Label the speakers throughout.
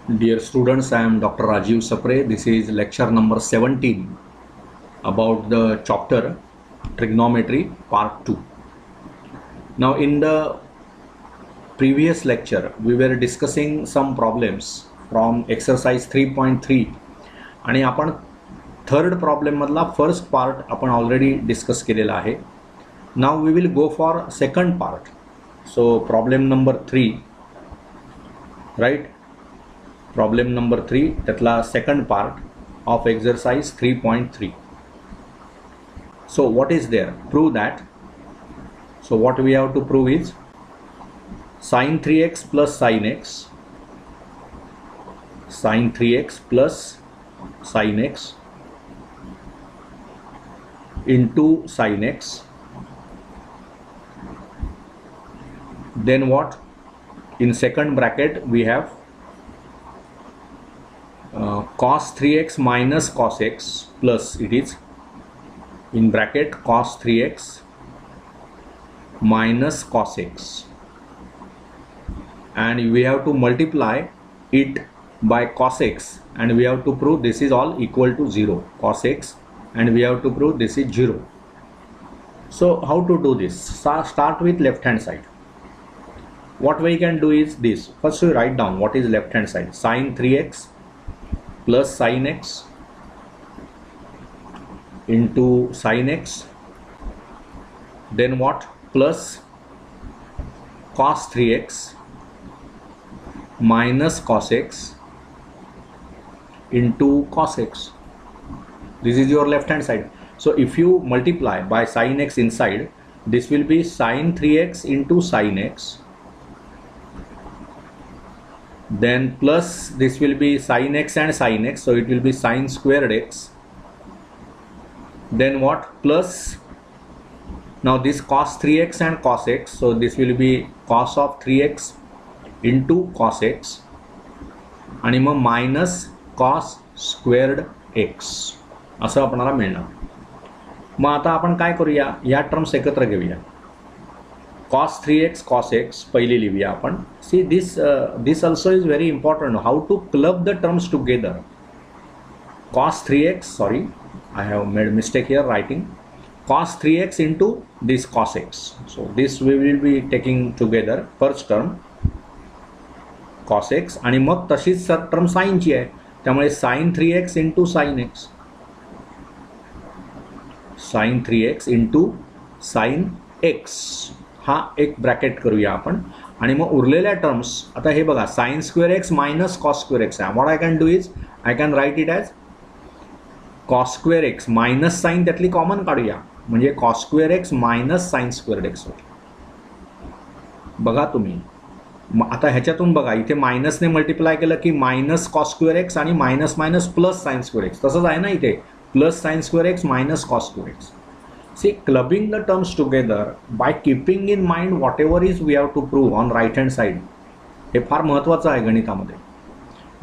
Speaker 1: Dear students, I am Dr. Rajiv Sapre. This is lecture number 17 about the chapter Trigonometry Part 2. Now, in the previous lecture, we were discussing some problems from exercise 3.3 आणि आपण third problem मधला first part आपण already discuss केलेला आहे. Now we will go for second part. So problem number 3, right. Problem number 3, त्यातला second part of exercise 3.3. So what is there? Prove that. So what we have to prove is sin 3x plus sin x, sin 3x plus sin x into sin x. Then what? In second bracket we have cos 3x minus cos x plus it is in bracket cos 3x minus cos x, and we have to multiply it by cos x and we have to prove this is all equal to 0, cos x, and we have to prove this is 0. So how to do this? Start with left hand side. What we can do is this. First we write down what is left hand side. Sin 3x plus sin x into sin x, then what, plus cos 3x minus cos x into cos x. This is your left hand side. So if you multiply by sin x inside, this will be sin 3x into sin x, then plus this will be sin x and sin x, so it will be sin squared x, then what, plus now this cos 3x and cos x, so this will be cos of 3x into cos x आणि मग minus cos squared x असं आपल्याला मिळणार. मग आता आपण काय करूया, या टर्म्स एकत्र घेऊया. cos 3x cos x पहिली लिहूया आपण. See this also is very important, how to club the terms together. Cos 3x, sorry, I have made mistake here writing cos 3x into this cos x. So this we will be taking together, first term cos x, आणि मग तशीच term sin ची आहे, त्यामुळे sin 3x into sin x, sin 3x into sin x हा एक bracket करूया आपण. आणि मग उरलेल्या टर्म्स आता हे बघा, sine square x minus cos square x आहे. What I can do is I can write it as cos square x minus sine, त्यातली कॉमन काढूया म्हणजे cos square x minus sine squared x होईल. बघा तुम्ही आता ह्याच्यातून बघा, इथे मायनसने मल्टिप्लाय केलं की मायनस कॉस स्क्वेअर एक्स आणि minus minus plus sign square x, तसंच आहे ना इथे, plus sign square x minus cos square x. See, clubbing the terms together by keeping in mind whatever is we have to prove on right hand side, हे फार महत्त्वाचं आहे गणितामध्ये.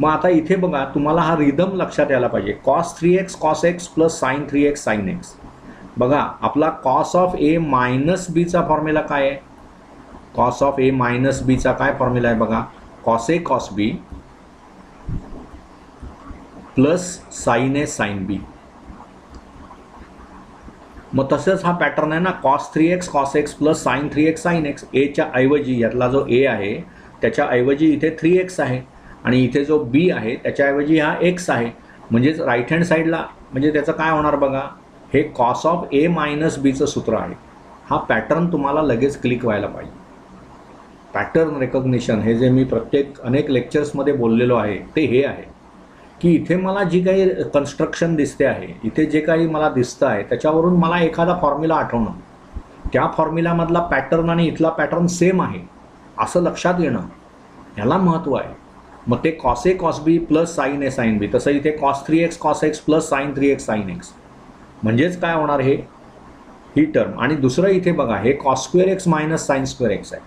Speaker 1: मग आता इथे बघा, तुम्हाला हा रिदम लक्षात यायला पाहिजे. cos 3x cos x plus sin 3x sin x. बघा आपला cos of a minus b चा फॉर्म्युला काय आहे, cos of a minus b चा काय फॉर्म्युला आहे बघा, cos a cos b plus sin a sin b. मग तसंच हा पॅटर्न आहे ना, cos 3x cos x plus sin 3x sin x. एच्या ऐवजी यातला जो a आहे त्याच्या ऐवजी इथे 3x आहे आणि इथे जो b आहे त्याच्याऐवजी हा x आहे. म्हणजेच राईट हँड साईडला म्हणजे त्याचं काय होणार बघा, हे cos ऑफ a मायनस बीचं सूत्र आहे. हा पॅटर्न तुम्हाला लगेच क्लिक व्हायला पाहिजे. पॅटर्न रेकॉग्निशन हे जे मी अनेक लेक्चर्समध्ये बोललेलो आहे ते हे आहे की इथे मला जी काही कन्स्ट्रक्शन दिसते आहे, इथे जे काही मला दिसतं आहे त्याच्यावरून मला एखादा फॉर्म्युला आठवणं, त्या फॉर्म्युलामधला पॅटर्न आणि इथला पॅटर्न सेम आहे असं लक्षात येणं, ह्याला महत्त्व आहे. मग ते cos a cos b plus sin a sin b, तसं इथे cos 3x cos x plus sin 3x sin x, म्हणजेच काय होणार हे, ही टर्म. आणि दुसरं इथे बघा, हे cos square x minus sign square x आहे.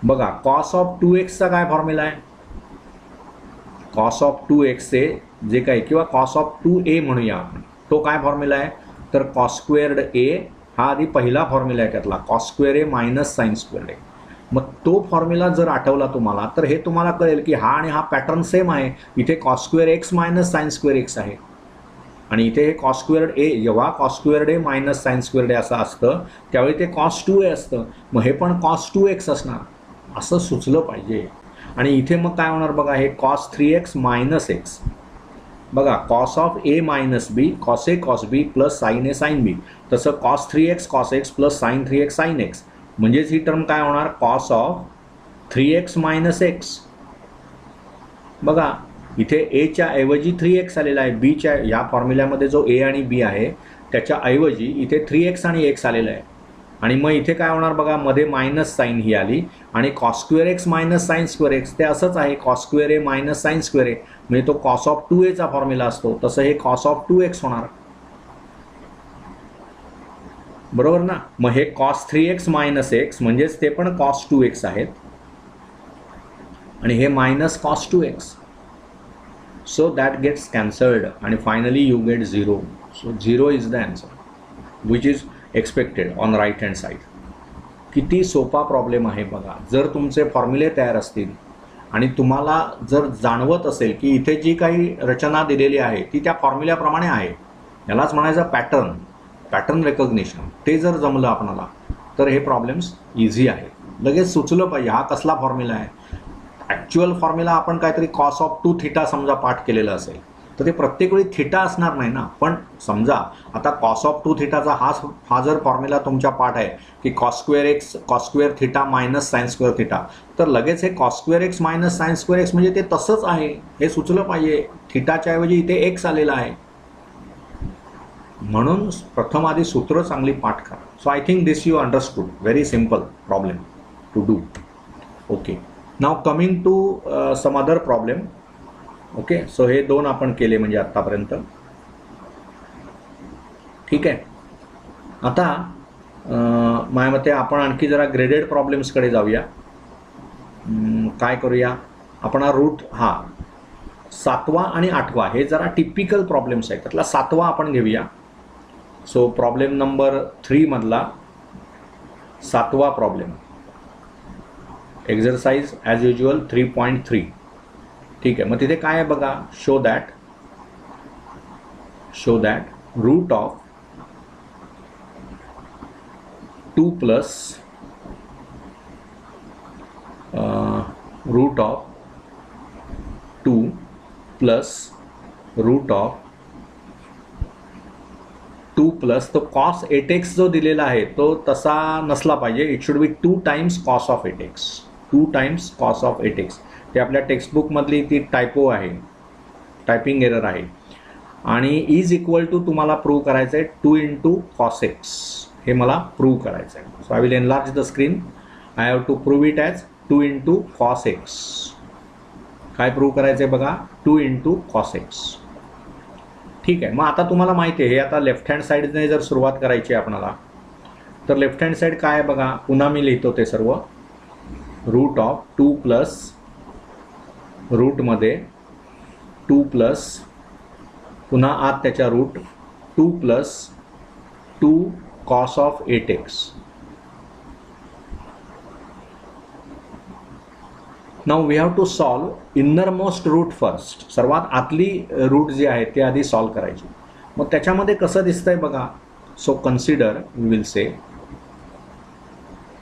Speaker 1: बघा cos ऑफ 2x चा काय फॉर्म्युला आहे, cos ऑफ 2x चे जे काही किंवा cos ऑफ 2a म्हणूया आपण, तो काय फॉर्म्युला आहे तर cos स्क्वेअर्ड a हा आधी पहिला फॉर्म्युला आहे त्यातला, cos square a minus sine squared a. मग तो फॉर्म्युला जर आठवला तुम्हाला तर हे तुम्हाला कळेल की हा आणि हा पॅटर्न सेम आहे. इथे cos square x minus sign square x आहे आणि इथे हे कॉस स्क्वेअर्ड ए, जेव्हा कॉस स्क्वेअर्ड ए मायनस साइन स्क्वेअर्ड ए असं असतं त्यावेळी ते कॉस 2a असतं. मग हे पण कॉस 2x असणार असं सुचलं पाहिजे. आणि इथे मग काय होणार बघा, हे कॉस 3x मायनस एक्स. बघा cos of A minus B cos A cos B plus sine A sine B. तसं cos 3x cos x plus sine 3x sine x. म्हणजेच ही टर्म काय होणार, cos of 3x minus x. बघा इथे एच्या ऐवजी 3x आलेला आहे. बीच्या या फॉर्म्युल्यामध्ये जो ए आणि बी आहे त्याच्या ऐवजी इथे 3x आणि x आलेला आहे. आणि मग इथे काय होणार बघा, मध्ये मायनस साइन ही आली आणि cos square x minus sign square x ते असंच आहे, कॉस स्क्वेअर ए मायनस साइन स्क्वेअर ए. म्हणजे तो कॉस ऑफ 2a चा फॉर्म्युला असतो, तसं हे कॉस ऑफ 2x होणार. बरोबर ना. मग हे कॉस 3x मायनस एक्स म्हणजेच ते पण कॉस 2x आहेत आणि हे minus cos 2x. So that gets cancelled and finally you get 0. So 0 is the answer which is expected on right hand side. किती सोपा प्रॉब्लेम आहे बघा. जर तुमचे फॉर्म्युले तयार असतील आणि तुम्हाला जर जाणवत असेल की इथे जी काही रचना दिलेली आहे ती त्या फॉर्म्युल्याप्रमाणे आहे, यालाच म्हणायचं पॅटर्न रेकॉग्निशन, ते जर जमलं आपणाला तर हे प्रॉब्लेम्स इझी आहे. लगेच सुचलं पाहिजे हा कसला फॉर्म्युला आहे. ॲक्च्युअल फॉर्म्युला आपण काहीतरी कॉस ऑफ 2 थीटा समजा पाठ केलेलं असेल तर ते प्रत्येक वेळी थीटा असणार नाही ना. पण समजा आता कॉस ऑफ 2 थीटाचा हा जर फॉर्म्युला तुमच्या पाठ आहे की cos square x cos square theta minus sine square theta, तर लगेच हे cos square x minus sign square x म्हणजे ते तसंच आहे हे सुचलं पाहिजे. थीटाच्या ऐवजी इथे एक्स आलेला आहे. म्हणून प्रथम आधी सूत्र चांगली पाठ करा. So I think this you understood. Very simple problem to do. Okay, now coming to some other problem. Okay, so हे दोन आपण केले म्हणजे आत्तापर्यंत. ठीक आहे. आता माझ्या मते आपण आणखी जरा ग्रेडेड प्रॉब्लेम्सकडे जाऊया. काय करूया आपण, रूट 7वा आणि 8वा हे जरा टिपिकल प्रॉब्लेम्स आहेत. त्यातला 7वा आपण घेऊया. सो प्रॉब्लेम नंबर 3 मधला 7वा प्रॉब्लेम, एक्झरसाइज ॲज युज्युअल 3.3. ठीक आहे. मग तिथे काय आहे बघा, show that root of 2 plus root of 2 plus root of 2 plus तो कॉस 8x जो दिलेला आहे तो तसा नसला पाहिजे. It should be 2 times cos of 8x. 2 times cos of 8x. ते आपल्या टेक्स्टबुकमधली ती टायपो आहे, टायपिंग एरर आहे. आणि इज इक्वल टू तुम्हाला प्रूव्ह करायचं आहे 2 इंटू कॉस एक्स. हे मला प्रूव्ह करायचं आहे. So I will enlarge the screen. I have to prove it as 2 into cos x. काय प्रूव्ह करायचं आहे बघा, 2 इंटू कॉस एक्स. ठीक आहे. मग आता तुम्हाला माहिती आहे हे आता लेफ्ट हँड साईडने जर सुरुवात करायची आहे आपणाला तर लेफ्ट हँड साईड काय आहे बघा, पुन्हा मी लिहितो ते सर्व. रूट ऑफ 2 प्लस रूटमध्ये 2 प्लस पुन्हा आत त्याच्या root 2 plus 2 cos of 8x. Now we have to solve innermost root first. सर्वात आतली रूट जी आहे ते आधी सॉल्व करायची. मग त्याच्यामध्ये कसं दिसतंय बघा. So consider, we will say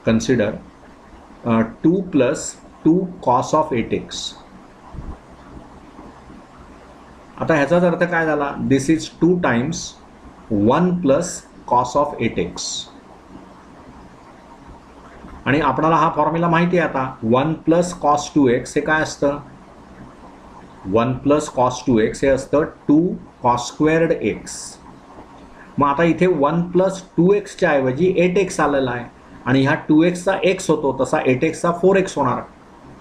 Speaker 1: consider 2 plus 2 cos of 8x. आता ह्याचाच अर्थ काय झाला, this is 2 times 1 plus cos of 8x. आणि आपणाला हा फॉर्म्युला माहिती आहे आता, 1 प्लस कॉस 2x हे काय असतं, 1 प्लस कॉस 2x हे असतं 2 कॉस स्क्वेअर्ड एक्स. मग आता इथे 1 प्लस 2xच्या ऐवजी 8x आलेला आहे आणि ह्या 2xचा x होतो तसा 8xचा 4x होणार.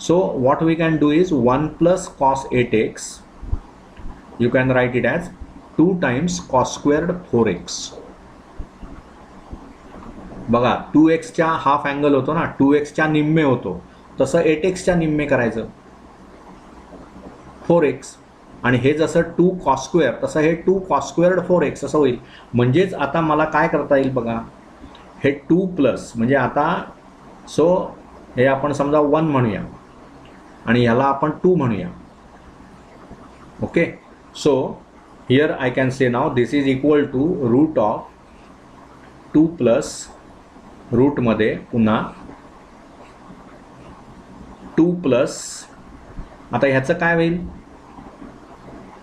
Speaker 1: So what we can do is 1 plus cos 8x, you can write it as 2 times cos squared 4x. बघा 2xच्या हाफ अँगल होतो ना, 2xच्या निम्मे होतो, तसं 8xच्या निम्मे करायचं 4x. आणि हे जसं 2 cos स्क्वेअर तसं हे 2 cos स्क्वेअर्ड 4x असं होईल. म्हणजेच आता मला काय करता येईल बघा, हे 2 प्लस म्हणजे आता सो हे आपण समजा 1 म्हणूया आणि ह्याला आपण 2 म्हणूया. Okay, so here I can say now this is equal to root of 2 plus रूटमध्ये पुन्हा 2 प्लस, आता ह्याचं काय होईल,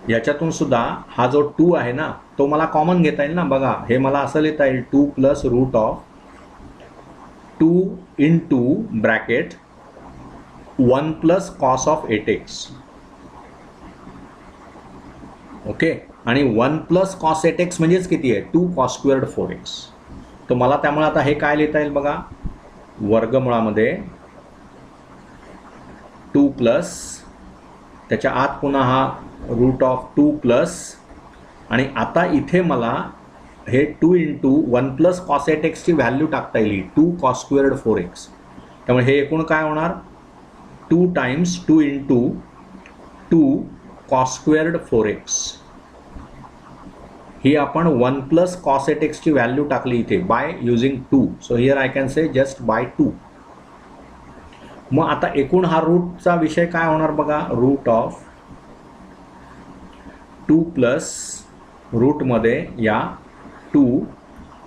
Speaker 1: याच्यातून सुद्धा हा जो 2 आहे ना तो मला कॉमन घेता येईल ना. बघा हे मला असं लिहिता येईल 2 plus root of 2 into bracket 1 plus cos of 8x. Okay, आणि 1 प्लस कॉस 8x म्हणजेच किती आहे, 2 कॉस स्क्वेअर्ड 4x. तर मला त्यामुळे आता हे काय लिहिता येईल बघा, वर्गमुळामध्ये 2 प्लस त्याच्या आत पुन्हा हा रूट ऑफ 2 प्लस, आणि आता इथे मला हे 2 इंटू 1 प्लस कॉस 8x ची व्हॅल्यू टाकता येईल 2 कॉस स्क्वेअर्ड 4x. त्यामुळे हे एकूण काय होणार 2 times 2 into 2 cos squared 4x. ही आपण 1 प्लस कॉस 8x ची व्हॅल्यू टाकली इथे by using 2. So here I can say just by 2. मग आता एकूण हा रूटचा विषय काय होणार बघा, रूट ऑफ 2 प्लस रूटमध्ये या 2,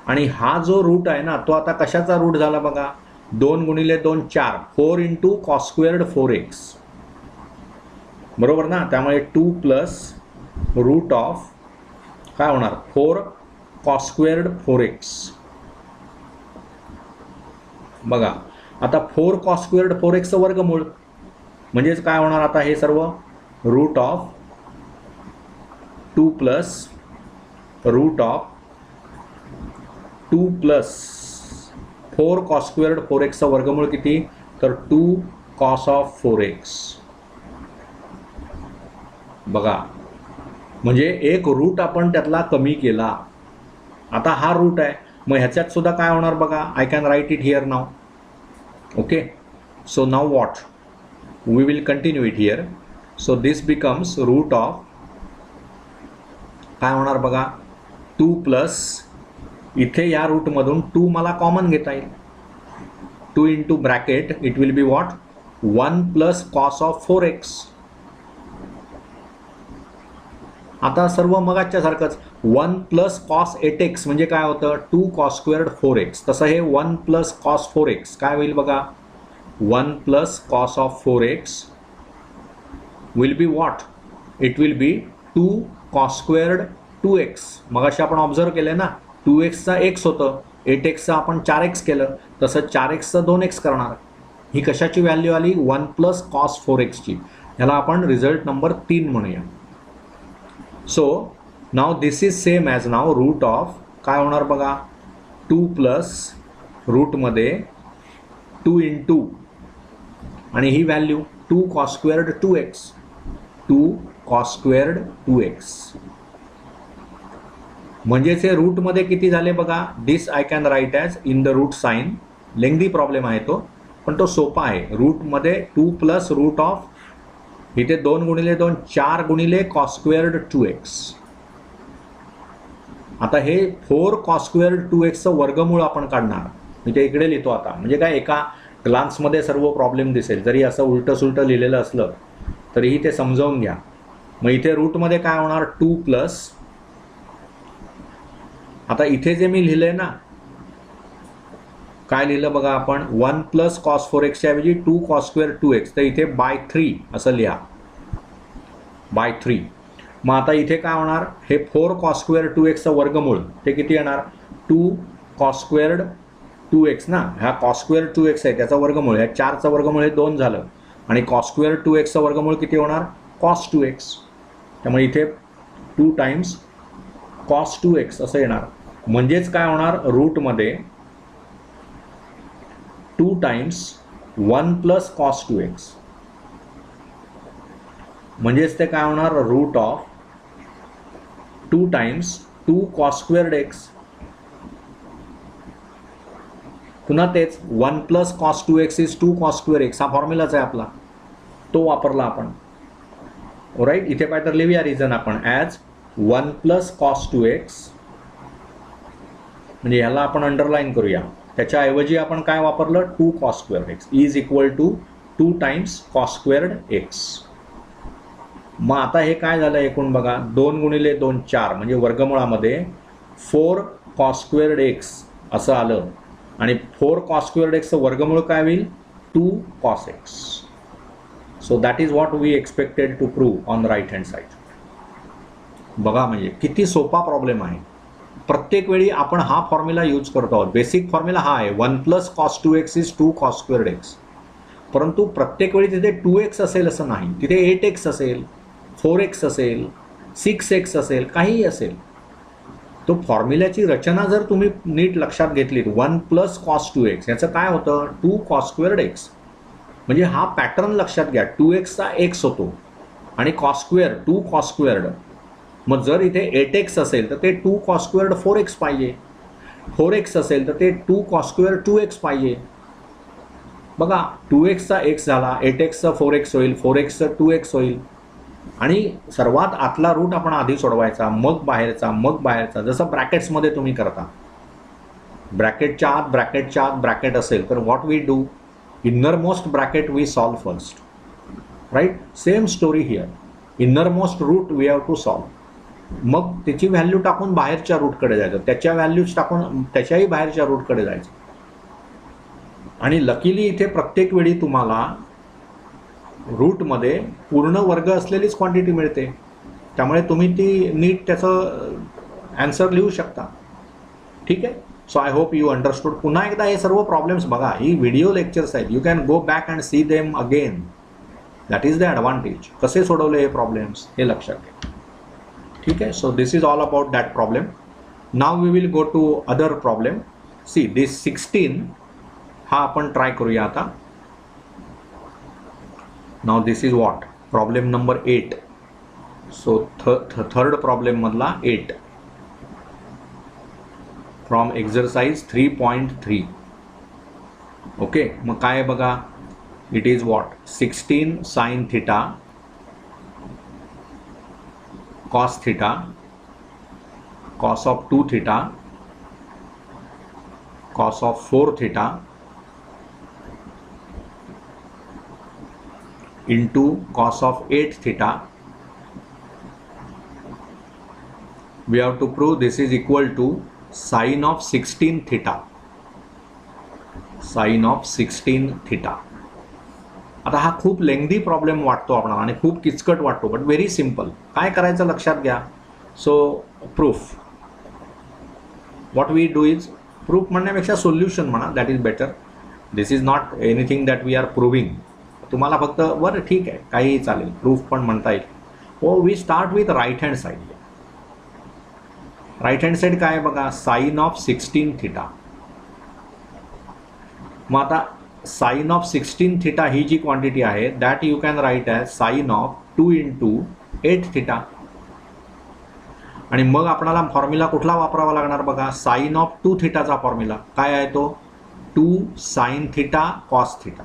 Speaker 1: आणि हा जो रूट आहे ना तो आता कशाचा रूट झाला बघा, 2 गुणिले 2 4, 4 इंटू कॉस स्क्वेअर्ड 4x. बरोबर ना. त्यामुळे 2 प्लस रूट ऑफ काय होणार 4 कॉस स्क्वेअर्ड 4x. बघा आता 4 कॉस स्क्वेअर्ड 4x चं वर्गमूळ म्हणजेच काय होणार, आता हे सर्व root of 2 plus root of 2 plus 4 cos squared 4x चं वर्गमूळ किती, तर 2 कॉस ऑफ 4x. बघा म्हणजे एक रूट आपण त्यातला कमी केला. आता हा रूट आहे, मग ह्याच्यात सुद्धा काय होणार बघा, I can write it here now. Okay, so now what, we will continue it here. So this becomes root of काय होणार बघा 2 प्लस, इथे या रूटमधून 2 मला कॉमन घेता येईल, 2 into bracket it will be what 1 plus cos of 4x. आता सर्व मगाच्या सारखंच 1 प्लस कॉस 8x म्हणजे काय होतं 2 कॉस स्क्वेअर्ड 4x. तसं हे 1 प्लस कॉस 4x काय होईल बघा, 1 plus cos of 4x will be what, it will be 2 cos squared 2x. मगाशी आपण ऑब्झर्व केलं ना 2x चा x होतं, 8x चा आपण 4x केलं, तसं 4x चा 2x करणार. ही कशाची व्हॅल्यू आली 1 प्लस कॉस 4x ची. ह्याला आपण रिझल्ट नंबर 3 म्हणूया. So now this is same as now root of काय होणार बघा 2 प्लस रूटमध्ये 2 इंटू आणि ही value 2 cos squared 2x, 2 cos squared 2x. म्हणजेच हे रूटमध्ये किती झाले बघा, this I can write as in the root sine. Lengthy problem आहे तो, पण तो सोपा आहे. रूटमध्ये 2 प्लस रूट ऑफ इथे 2 गुणिले 2 4 गुणिले कॉस स्क्वेअर्ड 2x. आता हे 4 कॉस स्क्वेअर्ड 2x चं वर्गमूळ आपण काढणार. मी ते इकडे लिहितो आता, म्हणजे काय एका ग्लान्समध्ये सर्व प्रॉब्लेम दिसेल. जरी असं उलटं सुलटं लिहिलेलं असलं तरीही ते समजावून घ्या. मग इथे रूटमध्ये काय होणार 2 प्लस, आता इथे जे मी लिहिलंय ना काय लिहिलं बघा आपण 1 प्लस कॉस 4x च्या ऐवजी 2 कॉस स्क्वेअर 2x, तर इथे बाय 3 असं लिहा, बाय 3. मग आता इथे काय होणार हे 4 कॉस स्क्वेअर 2x चं वर्गमूळ ते किती येणार 2 कॉस स्क्वेअर्ड 2x ना. हा कॉस स्क्वेअर 2x आहे त्याचा वर्गमूळ, ह्या 4चं वर्गमूळ हे 2 झालं, आणि कॉस स्क्वेअर 2x चं वर्गमूळ किती होणार कॉस 2x. त्यामुळे इथे 2 टाइम्स कॉस 2x असं येणार. म्हणजेच काय होणार रूटमध्ये 2 टाइम्स 1 प्लस कॉस 2x, म्हणजेच ते काय होणार root of 2 times 2 cos squared x. पुन्हा तेच 1 plus cos 2x is 2 cos square x. हा फॉर्म्युलाच आहे आपला, तो वापरला आपण. राईट, इथे काय तर लिहूया रिझन आपण ॲज 1 प्लस कॉस 2x, म्हणजे ह्याला आपण अंडरलाईन करूया. त्याच्याऐवजी आपण काय वापरलं, 2 cos squared x is equal to 2 times cos squared x. मग आता हे काय झालं एकूण बघा, 2 गुणिले 2 4 म्हणजे वर्गमुळामध्ये 4 cos स्क्वेअर्ड एक्स असं आलं आणि 4 cos स्क्वेअर्ड एक्सचं वर्गमूळ काय होईल, 2 cos x. So that is what we expected to prove on right hand side. बघा म्हणजे किती सोपा प्रॉब्लेम आहे. प्रत्येक वेळी आपण हा फॉर्म्युला यूज करतो आहोत. बेसिक फॉर्म्युला हा आहे 1 + cos 2x is 2 cos squared x. परंतु प्रत्येक वेळी तिथे 2x असेल असं नाही, तिथे 8x असेल, 4x असेल, 6x असेल, काहीही असेल. तो फॉर्म्युल्याची रचना जर तुम्ही नीट लक्षात घेतलीत, 1 + cos 2x याचं काय होतं, 2 cos स्क्वेअर्ड एक्स. म्हणजे हा पॅटर्न लक्षात घ्या, 2x चा x होतो आणि cos स्क्वेअर 2 cos स्क्वेअर्ड. मग जर इथे 8x असेल तर ते 2 cos स्क्वेअर्ड 4x पाहिजे, 4x असेल तर ते 2 cos स्क्वेअर्ड 2x पाहिजे. बघा 2x चा x झाला, 8x चा 4x होईल, 4x चा 2x होईल. आणि सर्वात आतला रूट आपण आधी सोडवायचा, मग बाहेरचा, मग बाहेरचा, जसं ब्रॅकेट्समध्ये तुम्ही करता. ब्रॅकेटच्या आत ब्रॅकेट असेल तर what we do, inner most bracket we solve first, right. Same story here, inner most root we have to solve. मग त्याची व्हॅल्यू टाकून बाहेरच्या रूटकडे जायचं, त्याच्या व्हॅल्यूज टाकून त्याच्याही बाहेरच्या रूटकडे जायचं. आणि लकीली इथे प्रत्येक वेळी तुम्हाला रूटमध्ये पूर्ण वर्ग असलेलीच क्वांटिटी मिळते, त्यामुळे तुम्ही ती नीट त्याचं ॲन्सर लिहू शकता. ठीक आहे. So I hope you understood. पुन्हा एकदा हे सर्व प्रॉब्लेम्स बघा, ही व्हिडिओ लेक्चर्स आहेत, you can go back and see them again. That is the advantage. कसे सोडवले हे प्रॉब्लेम्स हे लक्षात घ्या. ठीक आहे. So this is all about that problem. Now we will go to other problem. See this 16 हा आपण ट्राय करूया आता. Now this is what, problem number 8. So third problem मधला 8 फ्रॉम एक्झरसाइज 3.3. ओके. मग काय बघा, it is what, 16 sin theta cos theta cos of 2 theta cos of 4 theta into cos of 8 theta. We have to prove this is equal to sin of 16 theta. Sin of 16 theta. आता हा खूप lengthy problem वाटतो आपल्याला आणि खूप किचकट वाटतो, but very simple. काय करायचं लक्षात घ्या. So proof, what we do is, proof म्हणण्यापेक्षा सोल्युशन म्हणा, that is better. This is not anything that we are proving. तुम्हाला फक्त बरं ठीक आहे काहीही चालेल, प्रूफ पण म्हणता येईल. हो, we start with right hand side. Right hand side काय बघा, साइन ऑफ 16 थिटा. मग आता साइन ऑफ 16 थिटा ही जी क्वांटिटी आहे that you can write as sine of 2 × 8 theta. आणि मग आपल्याला फॉर्म्युला कुठला वापरावा लागणार बघा, साइन ऑफ 2 थिटाचा फॉर्म्युला काय आहे तो, 2 sin थिटा cos थिटा.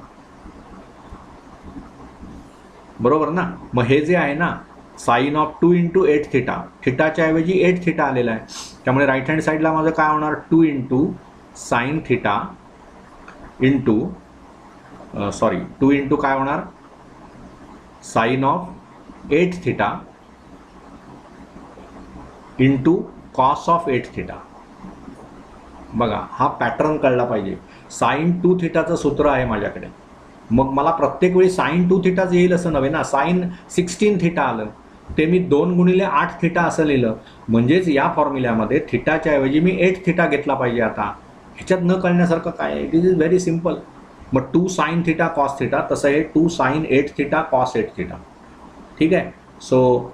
Speaker 1: बरोबर ना. मग हे जे आहे ना साइन ऑफ 2 × 8 थिटा, थिटाच्या ऐवजी 8 थिटा आलेला आहे, त्यामुळे राईट हँड साईडला माझं काय होणार, 2 × sin थिटा इंटू 2 × काय होणार, sine of 8 theta into cos of 8 theta. बघा हा पॅटर्न कळला पाहिजे. साइन 2 थिटाचं सूत्र आहे माझ्याकडे, मग मला प्रत्येक वेळी साइन 2 थिटाच येईल असं नव्हे ना. साइन 16 थिटा आलं ते मी 2 × 8 थिटा असं लिहिलं, म्हणजेच या फॉर्म्युल्यामध्ये थिटाच्या ऐवजी मी 8 थिटा घेतला पाहिजे. आता ह्याच्यात न कळण्यासारखं काय आहे, इट इज व्हेरी सिम्पल. मग 2 sin थिटा cos थिटा, तसं हे 2 sin 8 थिटा cos 8 थिटा. ठीक आहे. सो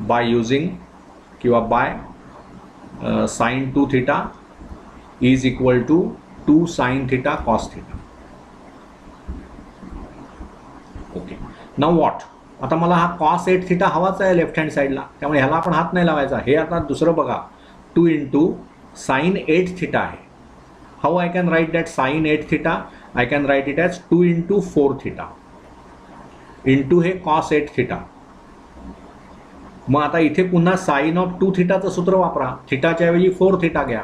Speaker 1: बाय युझिंग किंवा by sin 2 theta is equal to 2 sin theta cos theta. Okay. Now what, आता मला हा cos 8 थिटा हवाच आहे लेफ्ट हँड साईडला, त्यामुळे ह्याला आपण हात नाही लावायचा. हे आता दुसरं बघा, 2 × sin 8 थिटा आहे. How I can write that sin 8 theta? I can write it as 2 × 4 theta into हे cos 8 theta. मग आता इथे पुन्हा साइन ऑफ 2 थिटाचं सूत्र वापरा, थिटाच्या ऐवजी 4 थिटा घ्या.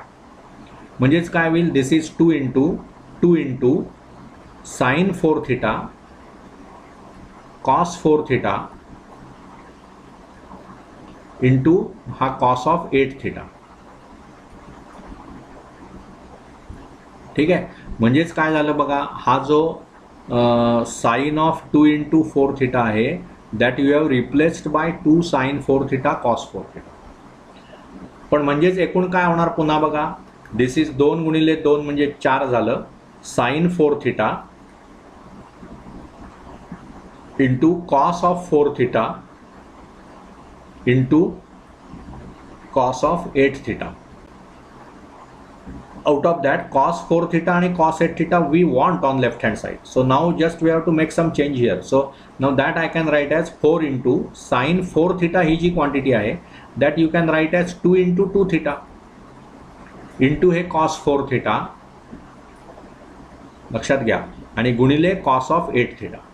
Speaker 1: म्हणजेच काय होईल, this is 2 into sine 4 theta cos 4 theta into हा कॉस ऑफ 8 थिटा. ठीक आहे. म्हणजेच काय झालं बघा, हा जो साइन ऑफ 2 इंटू 4 थिटा आहे that you have replaced by 2 sine 4 theta cos 4 theta. पण म्हणजेच एकूण काय होणार पुन्हा बघा, दिस इज 2 गुणिले 2 म्हणजे 4 झालं, sine 4 theta into cos of 4 theta into cos of 8 theta. Out of that cos 4 theta and cos 8 theta we want on left hand side. So now just we have to make some change here. So now that I can write as 4 into sin 4 theta he G quantity आहे that you can write as 2 into 2 theta into हे cos 4 theta लक्षात घ्या आणि गुणिले cos of 8 theta.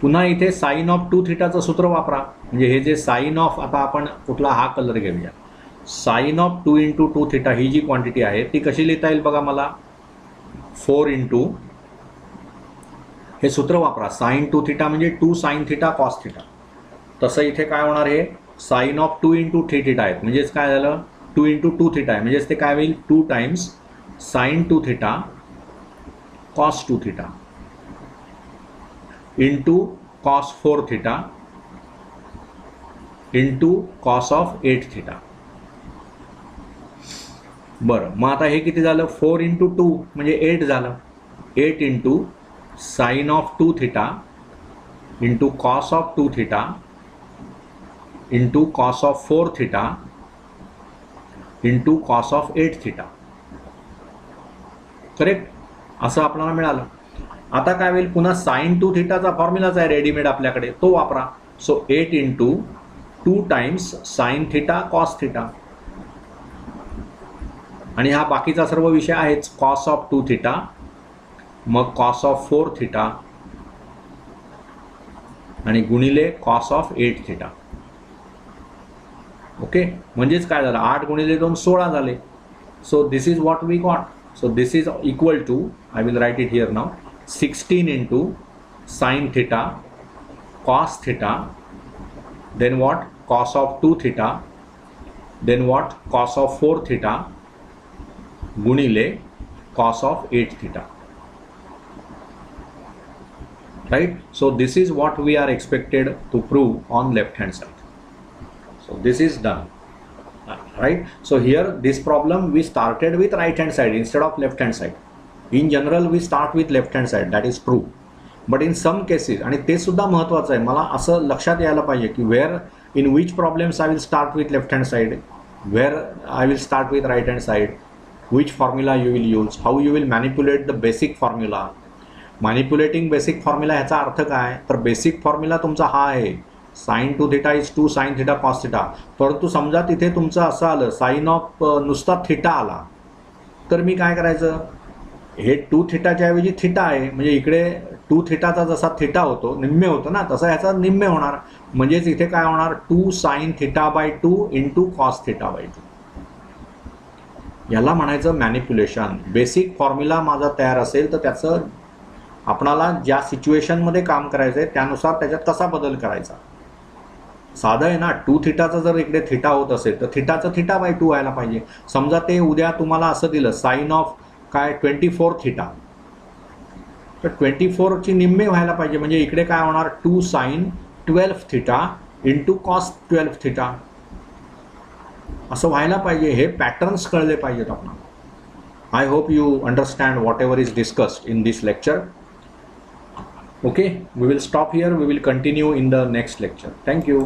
Speaker 1: पुन्हा इथे sign of 2 थिटाचं सूत्र वापरा. म्हणजे हे जे साइन ऑफ, आता आपण कुठला हा कलर घेऊया, साइन ऑफ 2 इंटू 2 थिटा ही जी क्वांटिटी आहे ती कशी लिहिता येईल बघा मला, 4 इंटू हे सूत्र वापरा, साइन 2 थिटा म्हणजे 2 साइन थिटा कॉस थिटा. तसं इथे काय होणार, हे साइन ऑफ 2 इंटू 3 थिटा आहेत म्हणजेच काय झालं 2 इंटू 2 थिटा आहे म्हणजेच ते काय होईल 2 times sign 2 theta cos 2 theta into cos 4 theta into cos of 8 theta. बरं, मग आता हे किती झालं, 4 इंटू 2 म्हणजे 8 झालं, 8 into sine of 2 theta into cos of 2 theta into cos of 4 theta into cos of 8 theta. Correct, असं आपल्याला मिळालं. आता काय होईल, पुन्हा साइन 2 थिटाचा फॉर्म्युलाच आहे रेडीमेड आपल्याकडे, तो वापरा. So 8 into 2 times sign theta cos theta आणि हा बाकीचा सर्व विषय आहेच, कॉस ऑफ 2 थिटा मग कॉस ऑफ 4 थिटा आणि गुणिले कॉस ऑफ 8 थिटा. ओके, म्हणजेच काय झालं 8 गुणिले 2 16 झाले. So this is what we got. So this is equal to, I will write it here now, 16 into sine theta cos theta then what cos of 2 theta then what cos of 4 theta गुणिले cos of 8 theta. Right? So this is what we are expected to prove on left hand side. So this is done. Right? So here this problem we started with right hand side instead of left hand side. In general we start with left hand side, that is true. But in some cases, आणि ते सुद्धा महत्त्वाचं आहे, मला असं लक्षात यायला पाहिजे की where in which problems I will start with left hand side, where I will start with right hand side, which formula you will use, how you will manipulate the basic formula. Manipulating basic formula ह्याचा अर्थ काय, तर basic formula तुमचा हा आहे, sine 2 theta is 2 sine theta cos theta. परंतु समजा तिथे तुमचं असं आलं साइन ऑफ नुसता थिटा आला, तर मी काय करायचं, हे 2 थिटाच्या ऐवजी थिटा आहे म्हणजे इकडे 2 थिटाचा जसा थिटा होतो निम्मे होतो ना, तसा ह्याचा निम्मे होणार. म्हणजेच इथे काय होणार 2 sine theta by 2 into cos theta by 2. याला म्हणायचं मॅनिप्युलेशन. बेसिक फॉर्म्युला माझा तयार असेल तर त्याचं आपणाला ज्या सिच्युएशनमध्ये काम करायचं आहे त्यानुसार त्याच्यात कसा बदल करायचा. साधं आहे ना, 2 थिटाचं जर इकडे थिटा होत असेल तर थिटाचं थिटा बाय 2 व्हायला पाहिजे. समजा ते उद्या तुम्हाला असं दिलं साइन ऑफ काय 24 थिटा, तर 24ची निम्मे व्हायला पाहिजे म्हणजे इकडे काय होणार 2 sine 12 theta into cos 12 theta असं व्हायला पाहिजे. हे पॅटर्न्स कळले पाहिजेत आपल्याला. I hope you understand whatever is discussed in this lecture. Okay, we will stop here, we will continue in the next lecture. Thank you.